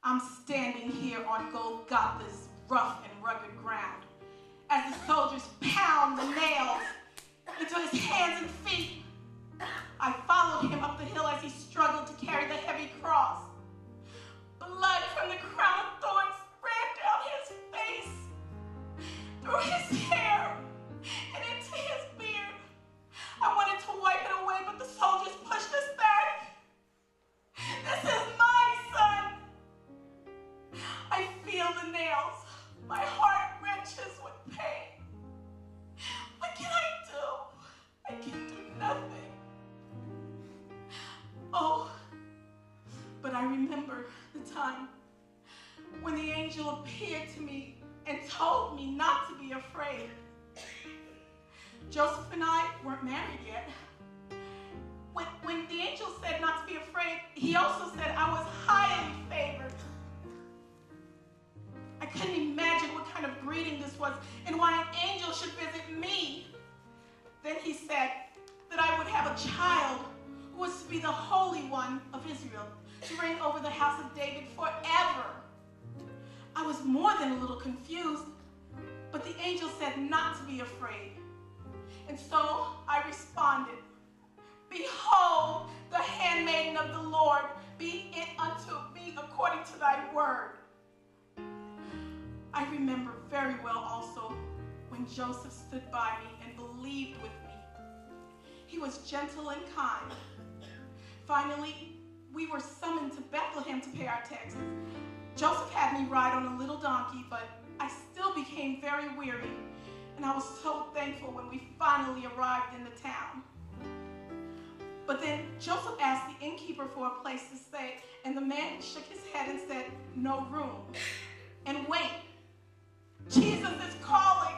I'm standing here on Golgotha's rough and rugged ground as the soldiers pound the nails into his hands and feet. I followed him up the hill as he struggled to carry the heavy cross. Blood from the crown of thorns ran down his face, through his hair, and into his beard. I wanted to wipe it away, but the soldiers pushed us back. This is my son. I feel the nails. My heart wrenches with pain. What can I do? I can do nothing. Oh, but I remember the time when the angel appeared to me and told me not to be afraid. Joseph and I weren't married yet. When the angel said not to be afraid, he also said I was highly favored. I couldn't imagine what kind of greeting this was and why an angel should visit me. Then he said that I would have a child who was to be the Holy One of Israel, to reign over the house of David forever. I was more than a little confused, but the angel said not to be afraid. And so I responded, "Behold, the handmaiden of the Lord, be it unto me according to thy word." I remember very well also when Joseph stood by me and believed with me. He was gentle and kind. Finally, we were summoned to Bethlehem to pay our taxes. Joseph had me ride on a little donkey, but I still became very weary, and I was so thankful when we finally arrived in the town. But then Joseph asked the innkeeper for a place to stay, and the man shook his head and said, "No room." And wait, Jesus is calling.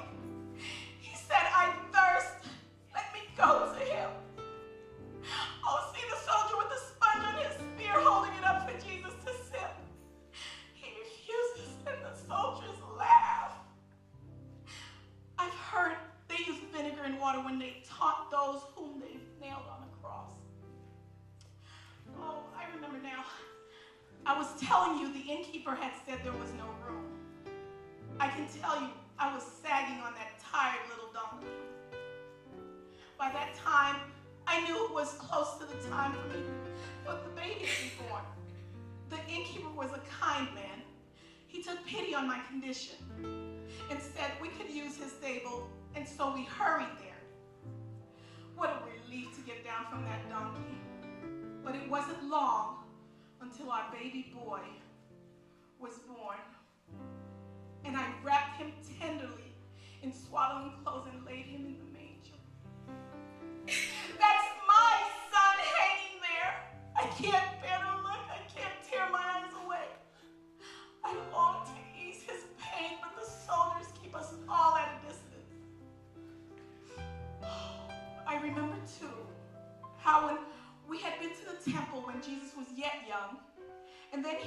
He said, "I thirst. Let me go to him." Oh, see the soldier with the sponge on his spear holding it up for Jesus to sip. He refuses, and the soldiers laugh. I've heard they use vinegar and water when they taunt those whom they nailed on the cross. Oh, I remember now. I was telling you the innkeeper had said there was no room. I can tell you I was sagging on that tired little donkey. By that time, I knew it was close to the time for me, but the baby to be born. The innkeeper was a kind man. He took pity on my condition and said we could use his stable, and so we hurried there. What a relief to get down from that donkey. But it wasn't long until our baby boy was born. And I wrapped him tenderly in swaddling clothes and laid him in the manger. That's my son hanging there. I can't bear to look. I can't tear my eyes away. I long to ease his pain, but the soldiers keep us all at a distance. I remember too how when we had been to the temple when Jesus was yet young, and then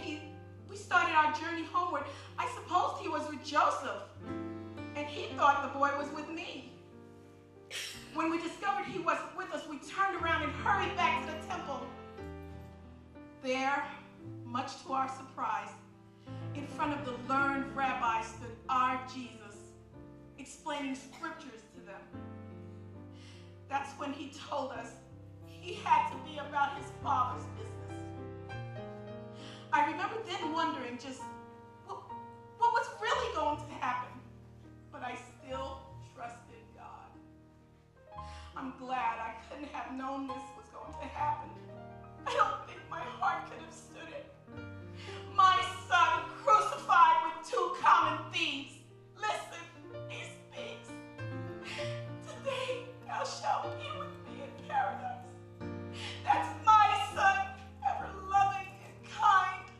we started our journey homeward. I supposed he was with Joseph, and he thought the boy was with me. When we discovered he wasn't with us, we turned around and hurried back to the temple. There, much to our surprise, in front of the learned rabbi stood our Jesus, explaining scriptures to them. That's when he told us he had to be about his Father's business. I remember then wondering just what was really going to happen, but I still trusted God. I'm glad I couldn't have known this was going to happen. I don't think my heart could have stood it. My son crucified with two common thieves. Listen, he speaks. Today thou shalt be with me in paradise. That's my son, ever loving and kind.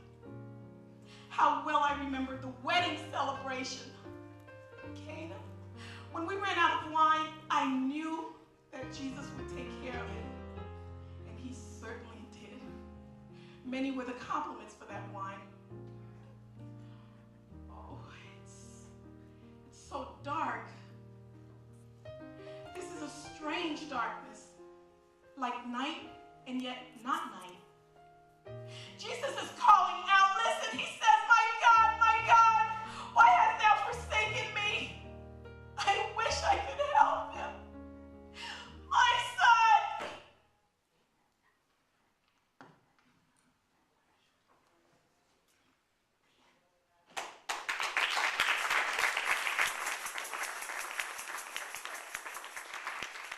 How well I remember the wedding celebration in Cana. When we ran out of wine, I knew that Jesus would take care of it. And he certainly did. Many were the compliments for that wine. Oh, it's so dark. This is a strange darkness, like night and yet not night. Jesus is calling.